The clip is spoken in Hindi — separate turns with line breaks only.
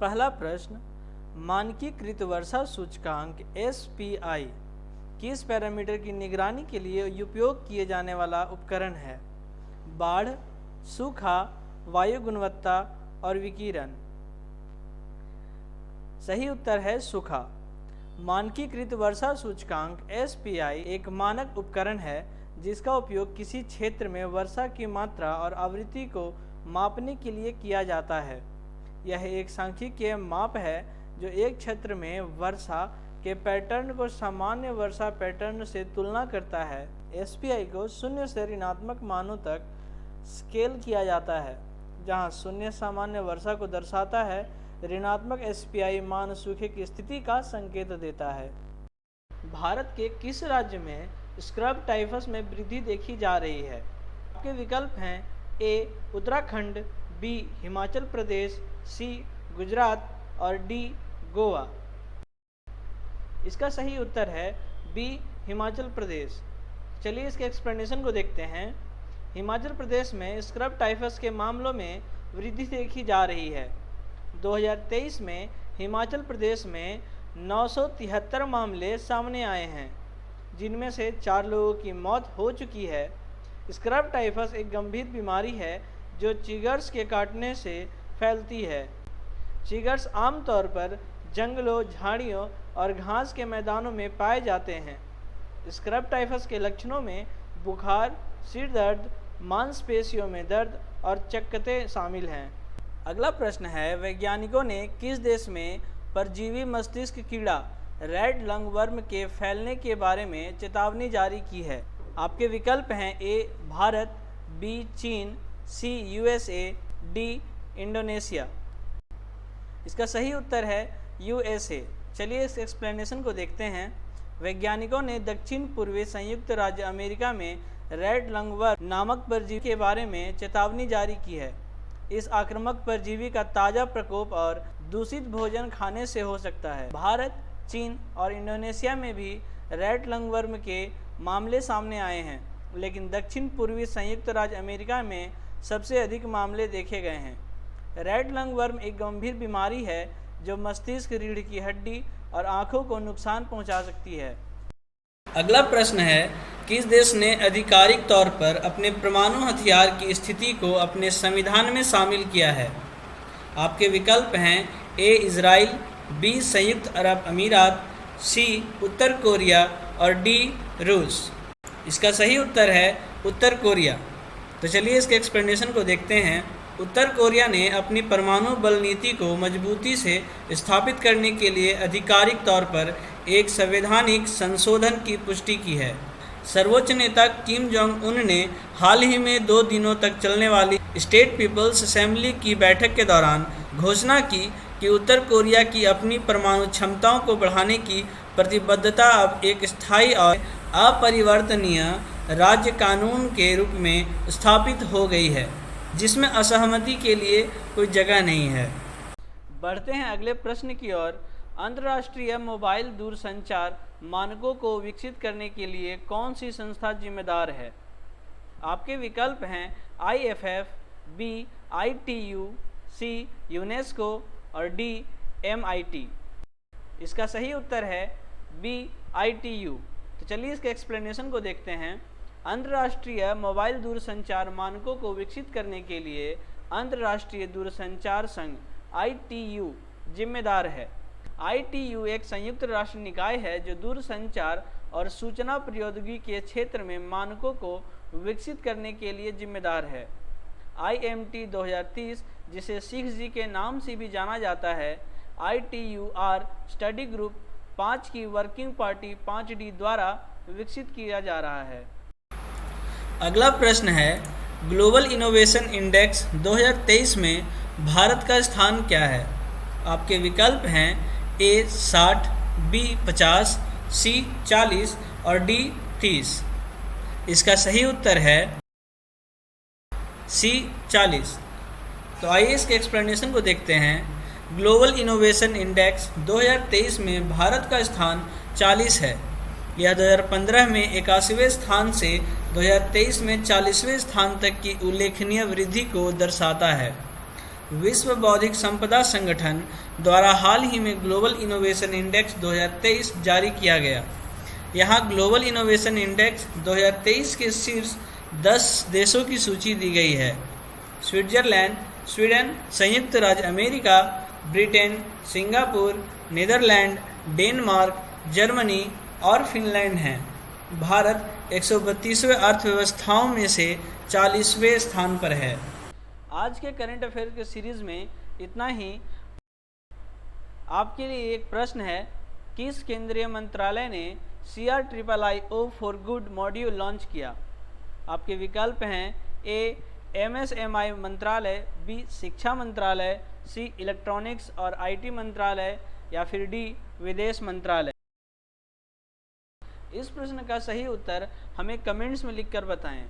पहला प्रश्न, मानकीकृत वर्षा सूचकांक SPI किस पैरामीटर की निगरानी के लिए उपयोग किए जाने वाला उपकरण है? बाढ़, सूखा, वायु गुणवत्ता और विकिरण। सही उत्तर है सूखा। मानकीकृत वर्षा सूचकांक SPI एक मानक उपकरण है जिसका उपयोग किसी क्षेत्र में वर्षा की मात्रा और आवृत्ति को मापने के लिए किया जाता है। यह एक सांख्यिकीय माप है जो एक क्षेत्र में वर्षा के पैटर्न को सामान्य वर्षा पैटर्न से तुलना करता है। SPI को 0 से ऋणात्मक मानों तक स्केल किया जाता है, जहां 0 सामान्य वर्षा को दर्शाता है, ऋणात्मक SPI मान सूखे की स्थिति का संकेत देता है। भारत के किस राज्य में स्क्रब टाइफस में वृद्धि देखी जा रही है? आपके विकल्प हैं A Uttarakhand, B Himachal Pradesh, C Gujarat और D गोवा। इसका सही उत्तर है B हिमाचल प्रदेश। चलिए इसके एक्सप्लेनेशन को देखते हैं। हिमाचल प्रदेश में स्क्रब टाइफस के मामलों में वृद्धि देखी जा रही है। 2023 में हिमाचल प्रदेश में 973 मामले सामने आए हैं, जिनमें से 4 लोगों की मौत हो चुकी है। स्क्रब टाइफस एक गंभीर बीमारी है जो चिगर्स के काटने से फैलती है। चिगर्स आमतौर पर जंगलों, झाड़ियों और घास के मैदानों में पाए जाते हैं। स्क्रब टाइफस के लक्षणों में बुखार, सिर दर्द, मांसपेशियों में दर्द और चक्कते शामिल हैं। अगला प्रश्न है, वैज्ञानिकों ने किस देश में परजीवी मस्तिष्क कीड़ा रेड लंगवर्म के फैलने के बारे में चेतावनी जारी की है? आपके विकल्प हैं A भारत, B चीन, C USA, D इंडोनेशिया। इसका सही उत्तर है USA। चलिए इस एक्सप्लेनेशन को देखते हैं। वैज्ञानिकों ने दक्षिण पूर्वी संयुक्त राज्य अमेरिका में रेड लंगवर्म नामक परजीवी के बारे में चेतावनी जारी की है। इस आक्रामक परजीवी का ताज़ा प्रकोप और दूषित भोजन खाने से हो सकता है। भारत, चीन और इंडोनेशिया में भी रेड लंगवर्म के मामले सामने आए हैं, लेकिन दक्षिण पूर्वी संयुक्त राज्य अमेरिका में सबसे अधिक मामले देखे गए हैं। रेड लंगवर्म एक गंभीर बीमारी है जो मस्तिष्क, रीढ़ की हड्डी और आंखों को नुकसान पहुंचा सकती है। अगला प्रश्न है, किस देश ने आधिकारिक तौर पर अपने परमाणु हथियार की स्थिति को अपने संविधान में शामिल किया है? आपके विकल्प हैं A इजराइल, B संयुक्त अरब अमीरात, C उत्तर कोरिया और D रूस। इसका सही उत्तर है उत्तर कोरिया। तो चलिए इसके एक्सप्लेनेशन को देखते हैं। उत्तर कोरिया ने अपनी परमाणु बल नीति को मजबूती से स्थापित करने के लिए आधिकारिक तौर पर एक संवैधानिक संशोधन की पुष्टि की है। सर्वोच्च नेता किम जोंग उन ने हाल ही में 2 दिनों तक चलने वाली स्टेट पीपल्स असेंबली की बैठक के दौरान घोषणा की कि उत्तर कोरिया की अपनी परमाणु क्षमताओं को बढ़ाने की प्रतिबद्धता अब एक स्थायी और अपरिवर्तनीय राज्य कानून के रूप में स्थापित हो गई है, जिसमें असहमति के लिए कोई जगह नहीं है। बढ़ते हैं अगले प्रश्न की ओर। अंतर्राष्ट्रीय मोबाइल दूरसंचार मानकों को विकसित करने के लिए कौन सी संस्था जिम्मेदार है? आपके विकल्प हैं IFF, B ITU, C UNESCO और D MIT। इसका सही उत्तर है B ITU। तो चलिए इसके एक्सप्लेनेशन को देखते हैं। अंतर्राष्ट्रीय मोबाइल दूरसंचार मानकों को विकसित करने के लिए अंतर्राष्ट्रीय दूरसंचार संघ ITU जिम्मेदार है। ITU एक संयुक्त राष्ट्र निकाय है जो दूरसंचार और सूचना प्रौद्योगिकी के क्षेत्र में मानकों को विकसित करने के लिए जिम्मेदार है। IMT 2030, जिसे 6G के नाम से भी जाना जाता है, ITUR स्टडी ग्रुप 5 की वर्किंग पार्टी 5D द्वारा विकसित किया जा रहा है। अगला प्रश्न है, ग्लोबल इनोवेशन इंडेक्स 2023 में भारत का स्थान क्या है? आपके विकल्प हैं A 60, B 50, C 40 और D 30। इसका सही उत्तर है C 40। तो आइए इसके एक्सप्लेनेशन को देखते हैं। ग्लोबल इनोवेशन इंडेक्स 2023 में भारत का स्थान 40 है। यह 2015 में 81वें स्थान से 2023 में 40वें स्थान तक की उल्लेखनीय वृद्धि को दर्शाता है। विश्व बौद्धिक संपदा संगठन द्वारा हाल ही में ग्लोबल इनोवेशन इंडेक्स 2023 जारी किया गया। यहाँ ग्लोबल इनोवेशन इंडेक्स 2023 के शीर्ष 10 देशों की सूची दी गई है। स्विट्जरलैंड, स्वीडन, संयुक्त राज्य America, Britain, Singapore, Netherlands, Denmark, Germany और फिनलैंड हैं। भारत 132वें अर्थव्यवस्थाओं में से 40वें स्थान पर है। आज के करंट अफेयर के सीरीज में इतना ही। आपके लिए एक प्रश्न है, किस केंद्रीय मंत्रालय ने CRIIO for good module launch किया? आपके विकल्प हैं ए MSMI मंत्रालय, बी शिक्षा मंत्रालय, सी इलेक्ट्रॉनिक्स और IT मंत्रालय या फिर डी विदेश मंत्रालय। इस प्रश्न का सही उत्तर हमें कमेंट्स में लिखकर बताएं।